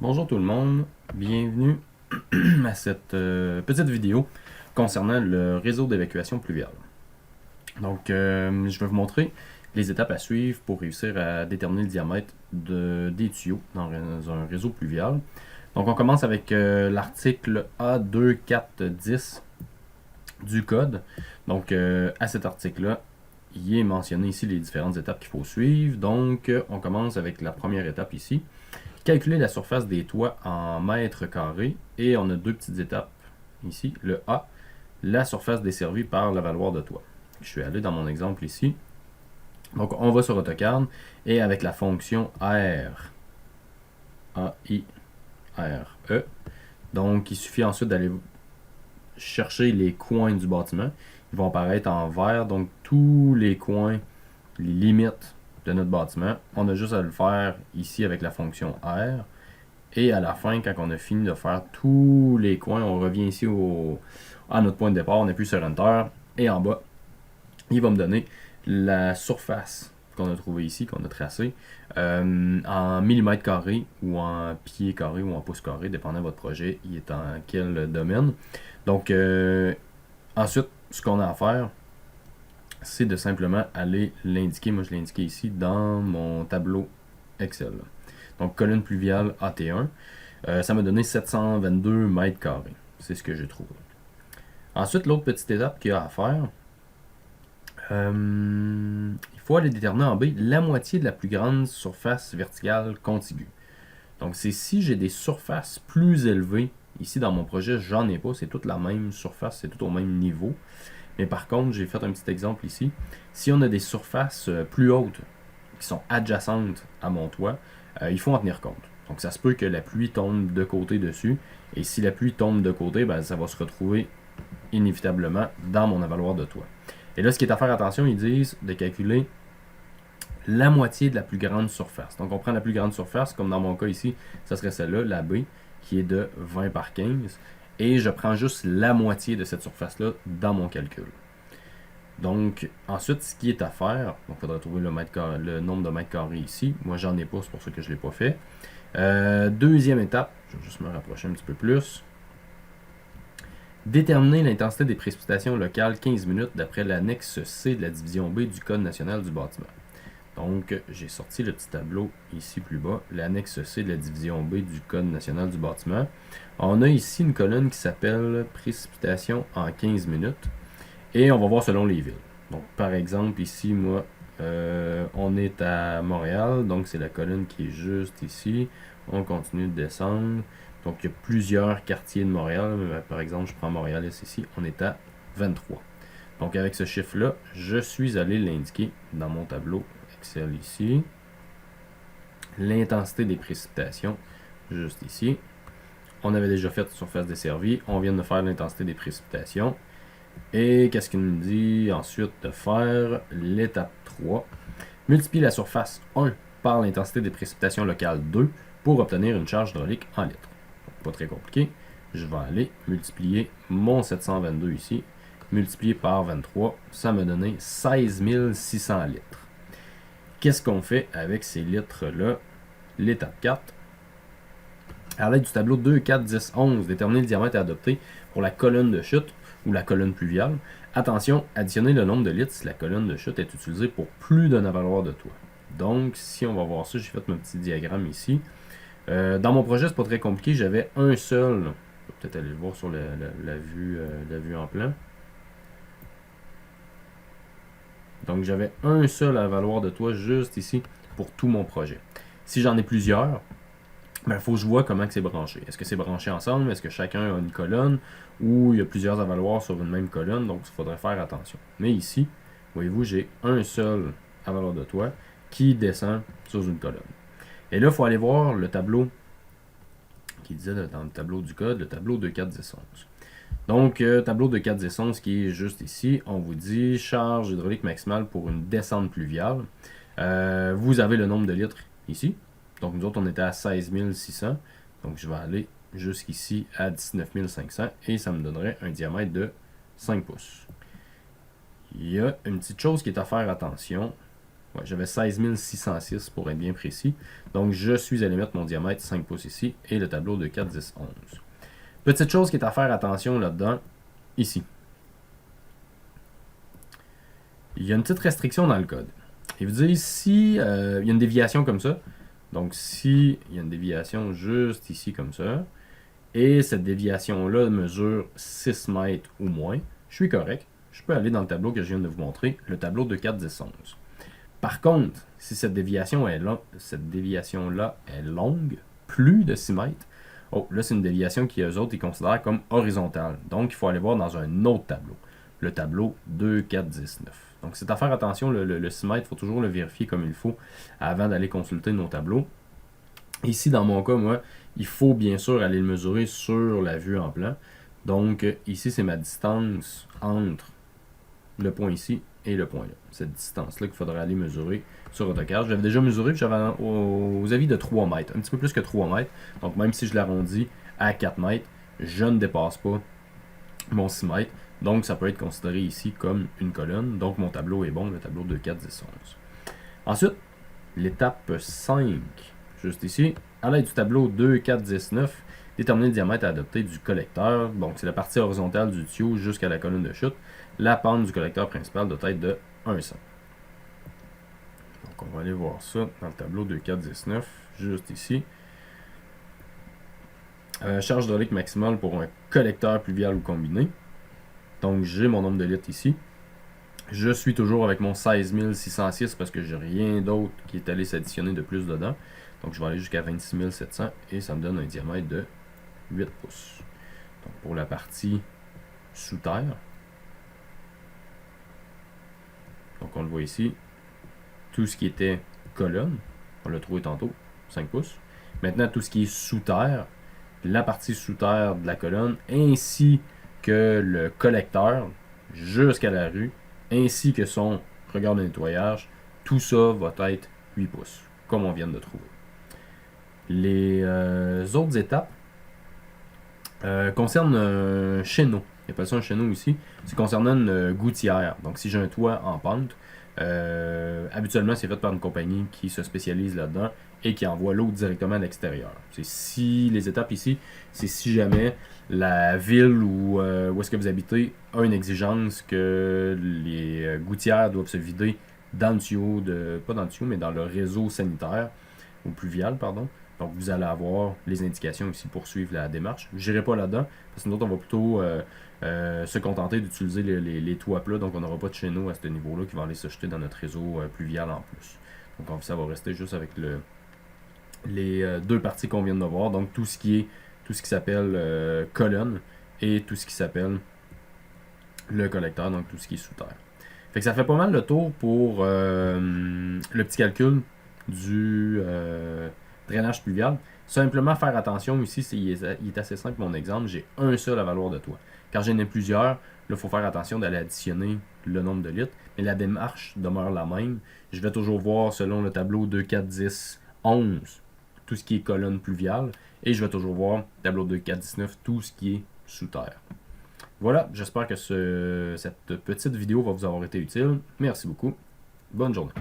Bonjour tout le monde, bienvenue à cette petite vidéo concernant le réseau d'évacuation pluviale. Donc, je vais vous montrer les étapes à suivre pour réussir à déterminer le diamètre des tuyaux dans un réseau pluvial. Donc, on commence avec l'article A2410 du code. Donc, à cet article-là, il est mentionné ici les différentes étapes qu'il faut suivre. Donc, on commence avec la première étape ici. Calculer la surface des toits en mètres carrés. Et on a deux petites étapes ici. Le A, la surface desservie par l'avaloir de toit. Je suis allé dans mon exemple ici. Donc, on va sur AutoCAD et avec la fonction R, A-I-R-E. Donc, il suffit ensuite d'aller chercher les coins du bâtiment. Ils vont apparaître en vert. Donc, tous les coins, les limites de notre bâtiment. On a juste à le faire ici avec la fonction R. Et à la fin, quand on a fini de faire tous les coins, on revient ici à notre point de départ, on appuie sur Enter. Et en bas, il va me donner la surface qu'on a trouvée ici, qu'on a tracée, en millimètres carrés ou en pieds carrés ou en pouces carrés, dépendant de votre projet, il est en quel domaine. Donc, ensuite, ce qu'on a à faire, c'est de simplement aller l'indiquer. Moi, je l'ai indiqué ici dans mon tableau Excel. Donc, colonne pluviale AT1. Ça m'a donné 722 mètres carrés. C'est ce que j'ai trouvé. Ensuite, l'autre petite étape qu'il y a à faire, il faut aller déterminer en B la moitié de la plus grande surface verticale contiguë. Donc, c'est si j'ai des surfaces plus élevées. Ici, dans mon projet, j'en ai pas. C'est toute la même surface, c'est tout au même niveau. Mais par contre, j'ai fait un petit exemple ici. Si on a des surfaces plus hautes qui sont adjacentes à mon toit, il faut en tenir compte. Donc ça se peut que la pluie tombe de côté dessus. Et si la pluie tombe de côté, ben, ça va se retrouver inévitablement dans mon avaloir de toit. Et là, ce qui est à faire attention, ils disent de calculer la moitié de la plus grande surface. Donc on prend la plus grande surface, comme dans mon cas ici, ça serait celle-là, la B, qui est de 20 par 15. Et je prends juste la moitié de cette surface-là dans mon calcul. Donc, ensuite, ce qui est à faire, il faudra trouver le nombre de mètres carrés ici. Moi, j'en ai pas, c'est pour ça que je ne l'ai pas fait. Deuxième étape, je vais juste me rapprocher un petit peu plus. Déterminer l'intensité des précipitations locales 15 minutes d'après l'annexe C de la division B du Code national du bâtiment. Donc, j'ai sorti le petit tableau ici plus bas, l'annexe C de la division B du Code national du bâtiment. On a ici une colonne qui s'appelle précipitation en 15 minutes. Et on va voir selon les villes. Donc, par exemple, ici, moi, on est à Montréal. Donc, c'est la colonne qui est juste ici. On continue de descendre. Donc, il y a plusieurs quartiers de Montréal. Par exemple, je prends Montréal ici. On est à 23. Donc, avec ce chiffre-là, je suis allé l'indiquer dans mon tableau Excel ici. L'intensité des précipitations, juste ici. On avait déjà fait surface desservie. On vient de faire l'intensité des précipitations. Et qu'est-ce qu'il nous dit ensuite de faire? L'étape 3. Multiplier la surface 1 par l'intensité des précipitations locales 2 pour obtenir une charge hydraulique en litres. Donc, pas très compliqué. Je vais aller multiplier mon 722 ici. Multiplié par 23, ça m'a donné 16 600 litres. Qu'est-ce qu'on fait avec ces litres-là? L'étape 4. À l'aide du tableau 2, 4, 10, 11, déterminer le diamètre à adopter pour la colonne de chute ou la colonne pluviale. Attention, additionner le nombre de litres si la colonne de chute est utilisée pour plus d'un avaloir de toit. Donc, si on va voir ça, j'ai fait mon petit diagramme ici. Dans mon projet, c'est pas très compliqué. J'avais un seul. Je vais peut-être aller le voir sur la vue en plan. Donc, j'avais un seul avaloir de toit juste ici pour tout mon projet. Si j'en ai plusieurs, il faut que je vois comment c'est branché. Est-ce que c'est branché ensemble? Est-ce que chacun a une colonne? Ou il y a plusieurs avaloirs sur une même colonne? Donc, il faudrait faire attention. Mais ici, voyez-vous, j'ai un seul avaloir de toit qui descend sur une colonne. Et là, il faut aller voir le tableau qui disait dans le tableau du code, le tableau de 4, 10, 11. Donc, tableau de 4, 10, 11 qui est juste ici. On vous dit charge hydraulique maximale pour une descente pluviale. Vous avez le nombre de litres ici. Donc, nous autres, on était à 16 600. Donc, je vais aller jusqu'ici à 19 500 et ça me donnerait un diamètre de 5 pouces. Il y a une petite chose qui est à faire attention. Ouais, j'avais 16 606 pour être bien précis. Donc, je suis allé mettre mon diamètre 5 pouces ici et le tableau de 4, 10, 11. Petite chose qui est à faire attention là-dedans, ici. Il y a une petite restriction dans le code. Il vous dit si il y a une déviation comme ça, donc si il y a une déviation juste ici comme ça, et cette déviation-là mesure 6 mètres ou moins, je suis correct. Je peux aller dans le tableau que je viens de vous montrer, le tableau de 4, 10, 11. Par contre, si cette déviation-là est longue, plus de 6 mètres, oh, là c'est une déviation qui eux autres ils considèrent comme horizontale. Donc il faut aller voir dans un autre tableau, le tableau 2, 4, 10, 9. Donc c'est à faire attention, le 6 mètres, il faut toujours le vérifier comme il faut avant d'aller consulter nos tableaux. Ici, dans mon cas, moi, il faut bien sûr aller le mesurer sur la vue en plan. Donc, ici, c'est ma distance entre le point ici et le point là. Cette distance-là qu'il faudrait aller mesurer sur AutoCAD. Je l'avais déjà mesuré, j'avais aux avis de 3 mètres, un petit peu plus que 3 mètres. Donc, même si je l'arrondis à 4 mètres, je ne dépasse pas mon 6 mètres. Donc, ça peut être considéré ici comme une colonne. Donc, mon tableau est bon, le tableau de 4, 10, 11. Ensuite, l'étape 5. Juste ici, à l'aide du tableau 2, 4, 10, 9, déterminer le diamètre à adopter du collecteur. Donc, c'est la partie horizontale du tuyau jusqu'à la colonne de chute. La pente du collecteur principal doit être de 1 cm. Donc, on va aller voir ça dans le tableau 2, 4, 10, 9, juste ici. Charge hydraulique maximale pour un collecteur pluvial ou combiné. Donc, j'ai mon nombre de litres ici. Je suis toujours avec mon 16 606 parce que j'ai rien d'autre qui est allé s'additionner de plus dedans. Donc je vais aller jusqu'à 26 700 et ça me donne un diamètre de 8 pouces. Donc pour la partie sous terre, donc on le voit ici, tout ce qui était colonne, on l'a trouvé tantôt, 5 pouces. Maintenant tout ce qui est sous terre, la partie sous terre de la colonne, ainsi que le collecteur jusqu'à la rue, ainsi que son regard de nettoyage, tout ça va être 8 pouces, comme on vient de trouver. Les autres étapes concernent un chéneau. Il appelle ça un chéneau ici. C'est concernant une gouttière. Donc, si j'ai un toit en pente, habituellement, c'est fait par une compagnie qui se spécialise là-dedans et qui envoie l'eau directement à l'extérieur. C'est si les étapes ici, c'est si jamais la ville où est-ce que vous habitez a une exigence que les gouttières doivent se vider dans le tuyau, pas dans le tuyau, mais dans le réseau sanitaire, ou pluvial, pardon. Donc, vous allez avoir les indications ici pour suivre la démarche. Je n'irai pas là-dedans, parce que nous autres, on va plutôt se contenter d'utiliser les toits plats. Donc, on n'aura pas de chéneaux à ce niveau-là qui va aller se jeter dans notre réseau pluvial en plus. Donc, ça va rester juste avec les deux parties qu'on vient de voir. Donc, tout ce qui s'appelle colonne et tout ce qui s'appelle le collecteur, donc tout ce qui est sous terre. Fait que ça fait pas mal le tour pour le petit calcul du drainage pluvial. Simplement faire attention ici, il est assez simple mon exemple, j'ai un seul à valoir de toit. Quand j'en ai plusieurs, là, il faut faire attention d'aller additionner le nombre de litres, mais la démarche demeure la même. Je vais toujours voir selon le tableau 2, 4, 10, 11, tout ce qui est colonne pluviale, et je vais toujours voir tableau 2, 4, 19, tout ce qui est sous terre. Voilà, j'espère que cette petite vidéo va vous avoir été utile. Merci beaucoup. Bonne journée.